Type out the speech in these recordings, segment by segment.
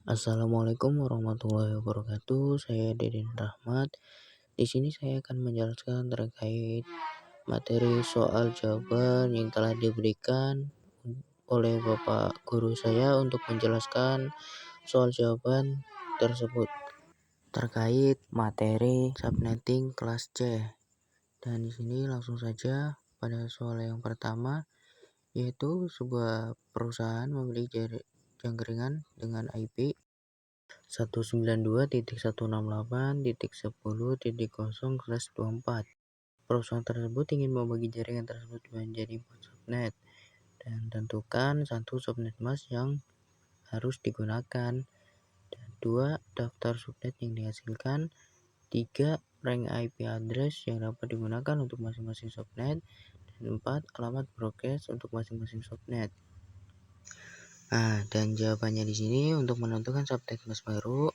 Assalamualaikum warahmatullahi wabarakatuh. Saya Deden Rahmat. Di sini saya akan menjelaskan terkait materi soal jawaban yang telah diberikan oleh Bapak Guru saya untuk menjelaskan soal jawaban tersebut terkait materi subnetting kelas C. Dan di sini langsung saja pada soal yang pertama, yaitu sebuah perusahaan memiliki jaringan dengan IP 192.168.10.0/24. Perusahaan tersebut ingin membagi jaringan tersebut menjadi 4 subnet dan tentukan 1 subnet mask yang harus digunakan, dan 2 daftar subnet yang dihasilkan, 3 rank IP address yang dapat digunakan untuk masing-masing subnet, dan 4 alamat broadcast untuk masing-masing subnet. Dan jawabannya di sini untuk menentukan subnet mask baru,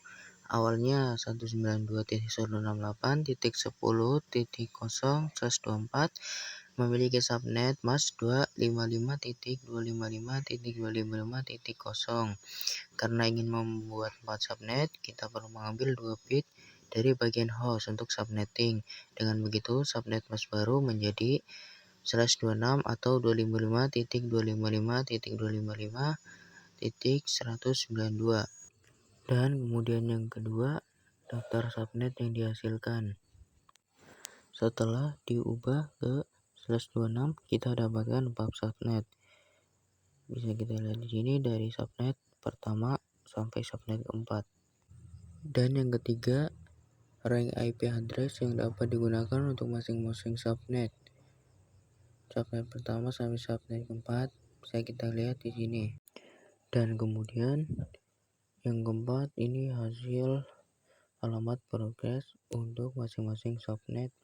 awalnya 192.168.10.0/24 memiliki subnet mask 255.255.255.0. Karena ingin membuat 4 subnet, kita perlu mengambil 2 bit dari bagian host untuk subnetting. Dengan begitu, subnet mask baru menjadi /26 atau 255.255.255.192. Dan kemudian yang kedua, daftar subnet yang dihasilkan. Setelah diubah ke /26, kita dapatkan 4 subnet. Bisa kita lihat di sini dari subnet pertama sampai subnet keempat. Dan yang ketiga, rank IP address yang dapat digunakan untuk masing-masing subnet. Subnet pertama sampai subnet keempat bisa kita lihat di sini. Dan kemudian yang keempat, ini hasil alamat broadcast untuk masing-masing subnet.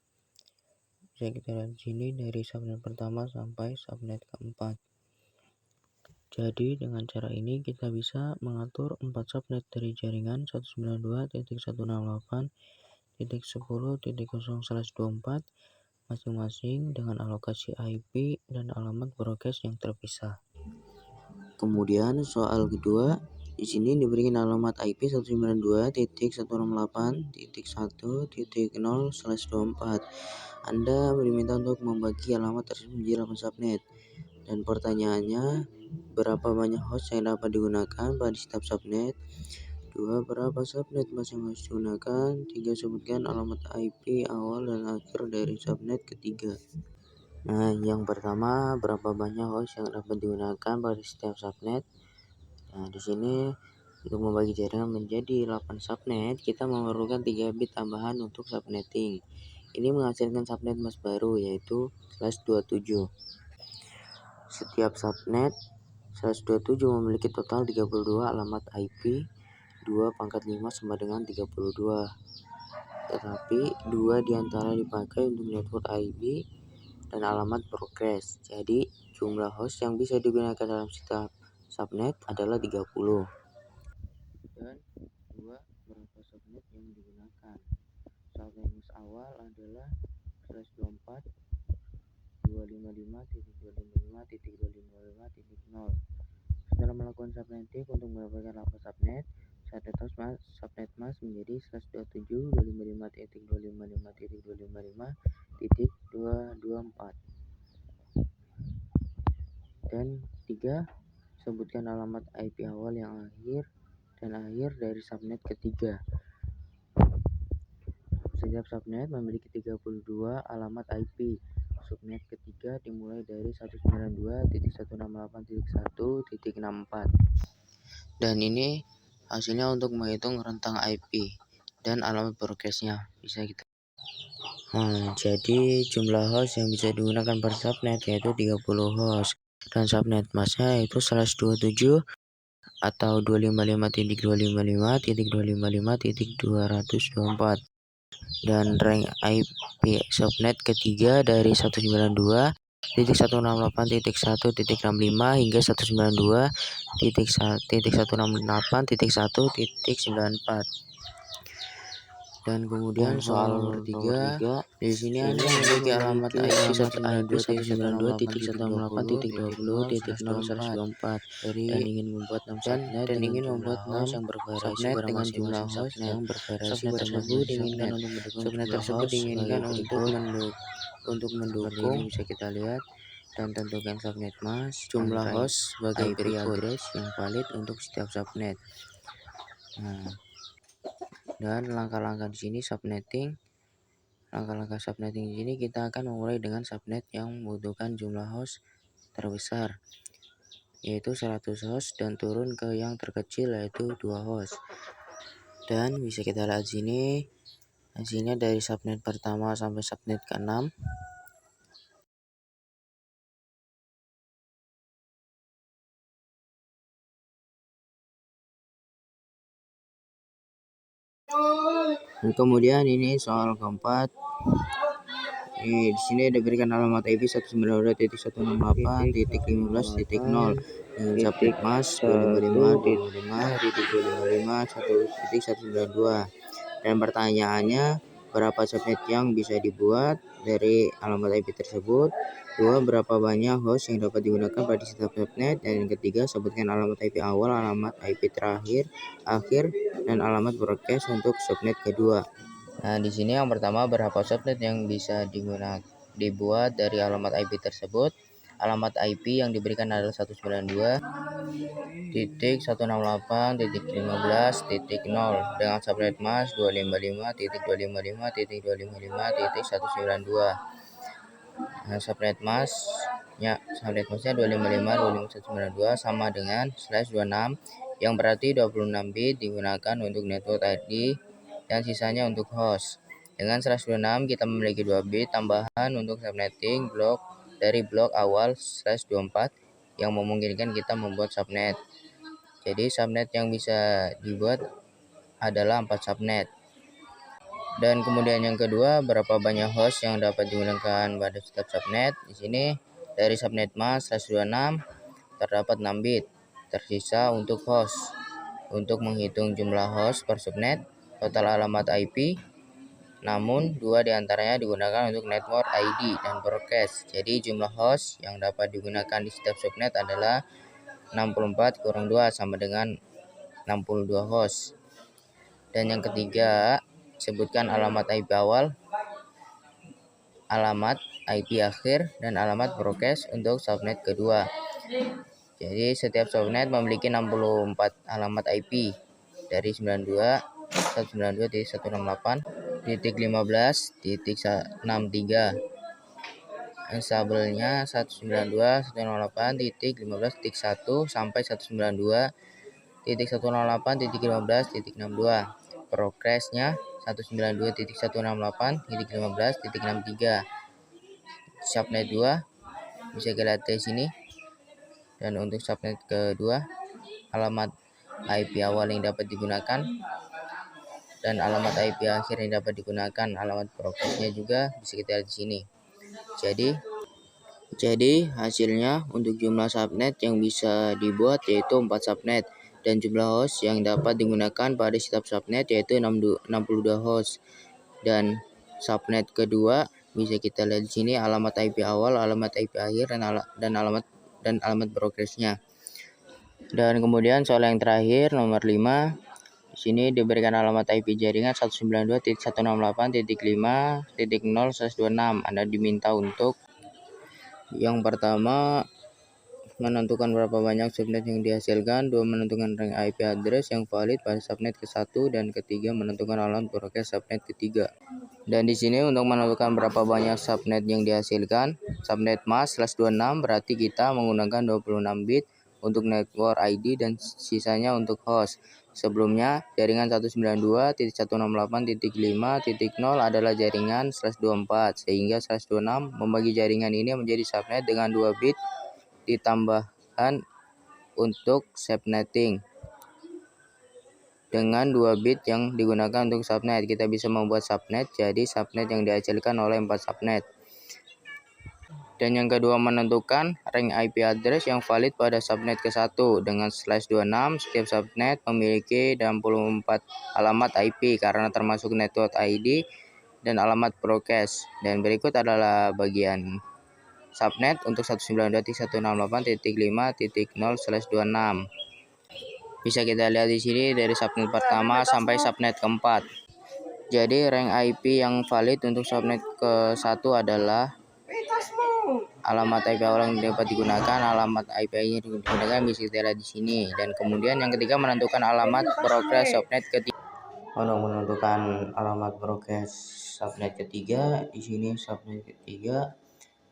Bisa kita lihat di sini dari subnet pertama sampai subnet keempat. Jadi dengan cara ini kita bisa mengatur 4 subnet dari jaringan 192.168.10.0/24 masing-masing dengan alokasi IP dan alamat broadcast yang terpisah. Kemudian soal kedua, di sini diberikan alamat IP 192.168.1.0/24. Anda diminta untuk membagi alamat tersebut menjadi 8 subnet. Dan pertanyaannya, berapa banyak host yang dapat digunakan pada setiap subnet? 2. Berapa subnet masing-masing digunakan? 3. Sebutkan alamat IP awal dan akhir dari subnet ketiga. Yang pertama, berapa banyak host yang dapat digunakan pada setiap subnet? Di sini untuk membagi jaringan menjadi 8 subnet, kita memerlukan 3 bit tambahan untuk subnetting. Ini menghasilkan subnet mask baru, yaitu /27. Setiap subnet /27 memiliki total 32 alamat IP, 2/5 sama dengan 32. Tetapi 2 diantara dipakai untuk network IP dan alamat broadcast. Jadi jumlah host yang bisa digunakan dalam setiap subnet adalah 30. Dan 2. Berapa subnet yang digunakan? Subnet mask awal adalah /24 255.255.255.0. Setelah melakukan subnetting untuk mendapatkan 8 subnet, subnet mask menjadi /27 255.255.255.224. Dan 3. Sebutkan alamat IP awal yang akhir dan akhir dari subnet ketiga. Setiap subnet memiliki 32 alamat IP. Subnet ketiga dimulai dari 192.168.1.64. Dan ini hasilnya untuk menghitung rentang IP dan alamat broadcastnya. Bisa kita. Jadi jumlah host yang bisa digunakan per subnet yaitu 30 host. Dan subnet masknya yaitu /27 atau 255.255.255.224. Dan rank IP subnet ketiga dari 192.168.1.65 hingga 192.168.1.94. Dan kemudian soal nomor 3, di sini Anda memiliki alamat IP 192.168.20.0.124 dan ingin membuat 6 subnet yang bervariasi pada masing-masing subnet. Subnet tersebut diinginkan untuk mendukung jumlah host untuk mendukung bisa kita lihat, dan tentukan subnet mask, jumlah host sebagai IP address yang valid untuk setiap subnet. Nah, dan langkah-langkah di sini langkah-langkah subnetting di sini kita akan memulai dengan subnet yang membutuhkan jumlah host terbesar, yaitu 100 host, dan turun ke yang terkecil yaitu 2 host. Dan bisa kita lihat sini hasilnya dari subnet pertama sampai subnet ke-6. Dan kemudian ini soal keempat. Di sini diberikan alamat IP 192.168.15.0 dengan subnet mask 255.255.1.192. Dan pertanyaannya, berapa subnet yang bisa dibuat dari alamat IP tersebut? 2. Berapa banyak host yang dapat digunakan pada setiap subnet? Dan yang ketiga, sebutkan alamat IP awal, alamat IP akhir, dan alamat broadcast untuk subnet kedua. Nah, di sini yang pertama, berapa subnet yang bisa dibuat dari alamat IP tersebut? Alamat IP yang diberikan adalah 192.168.15.0 dengan subnet mask 255.255.255.192. Nah, subnet masknya 255.255.192 sama dengan /26, yang berarti 26 bit digunakan untuk network ID dan sisanya untuk host. Dengan /26 kita memiliki 2 bit tambahan untuk subnetting dari blok awal /24 yang memungkinkan kita membuat subnet. Jadi subnet yang bisa dibuat adalah 4 subnet. Dan kemudian yang kedua, berapa banyak host yang dapat digunakan pada setiap subnet? Di sini dari subnet mask /26 terdapat 6 bit tersisa untuk host. Untuk menghitung jumlah host per subnet, total alamat IP, namun 2 diantaranya digunakan untuk network ID dan broadcast. Jadi jumlah host yang dapat digunakan di setiap subnet adalah 64 kurang 2 sama dengan 62 host. Dan yang ketiga, sebutkan alamat IP awal, alamat IP akhir, dan alamat broadcast untuk subnet kedua. Jadi setiap subnet memiliki 64 alamat IP dari 192.168.15.63. Ensabelnya 192.168.15.1 sampai 192.168.15.62. Progresnya 192.168.15.63. Subnet 2 bisa kita lihat di sini. Dan untuk subnet kedua, alamat IP awal yang dapat digunakan dan alamat IP akhir yang dapat digunakan, alamat progresnya juga bisa kita lihat di sini. Jadi hasilnya untuk jumlah subnet yang bisa dibuat yaitu 4 subnet, dan jumlah host yang dapat digunakan pada setiap subnet yaitu 62 host. Dan subnet kedua bisa kita lihat di sini, alamat IP awal, alamat IP akhir, dan alamat progresnya. Dan kemudian soal yang terakhir nomor 5. Di sini diberikan alamat IP jaringan 192.168.5.0/26. Anda diminta untuk yang pertama menentukan berapa banyak subnet yang dihasilkan, 2 menentukan rank IP address yang valid pada subnet ke-1, dan ketiga menentukan alamat broadcast subnet ketiga. Dan di sini untuk menentukan berapa banyak subnet yang dihasilkan, subnet mask /26 berarti kita menggunakan 26 bit untuk network ID dan sisanya untuk host. Sebelumnya, jaringan 192.168.5.0 adalah jaringan /24, sehingga /26 membagi jaringan ini menjadi subnet dengan 2 bit ditambahkan untuk subnetting. Dengan 2 bit yang digunakan untuk subnet, kita bisa membuat subnet jadi subnet yang dihasilkan oleh 4 subnet. Dan yang kedua, menentukan rank IP address yang valid pada subnet ke-1 dengan /26. Setiap subnet memiliki 64 alamat IP karena termasuk network ID dan alamat broadcast. Dan berikut adalah bagian subnet untuk 192.168.5.0/26. Bisa kita lihat di sini dari subnet pertama sampai subnet keempat. Jadi rank IP yang valid untuk subnet ke-1 adalah alamat IP awal yang dapat digunakan, alamat IP yang digunakan bisa kita lihat di sini. Dan kemudian yang ketiga, menentukan alamat broadcast subnet ketiga. Untuk menentukan alamat broadcast subnet ketiga, di sini subnet ketiga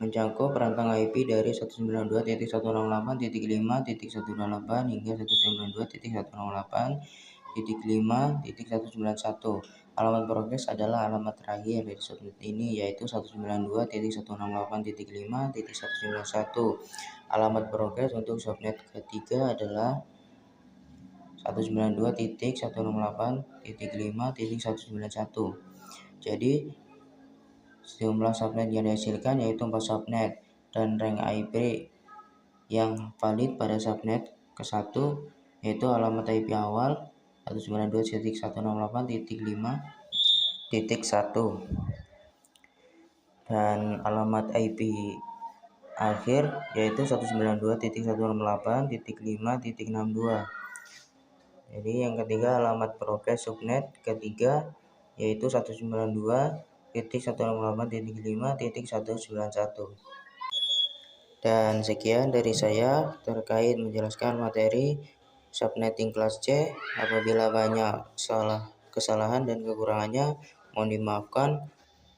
mencakup rentang IP dari 192.168.5.128 hingga 192.168.5.191. Alamat broadcast adalah alamat terakhir dari subnet ini, yaitu 192.168.5.191. Alamat broadcast untuk subnet ketiga adalah 192.168.5.191. Jadi jumlah subnet yang dihasilkan yaitu 4 subnet, dan rank IP yang valid pada subnet ke-1 yaitu alamat IP awal 192.168.5.1 dan alamat IP akhir yaitu 192.168.5.62. Jadi yang ketiga, alamat broadcast subnet ketiga yaitu 192.168.5.191. Dan sekian dari saya terkait menjelaskan materi subnetting kelas C. Apabila banyak kesalahan dan kekurangannya, mohon dimaafkan.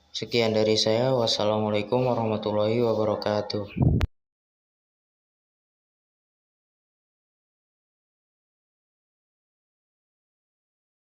Sekian dari saya. Wassalamualaikum warahmatullahi wabarakatuh.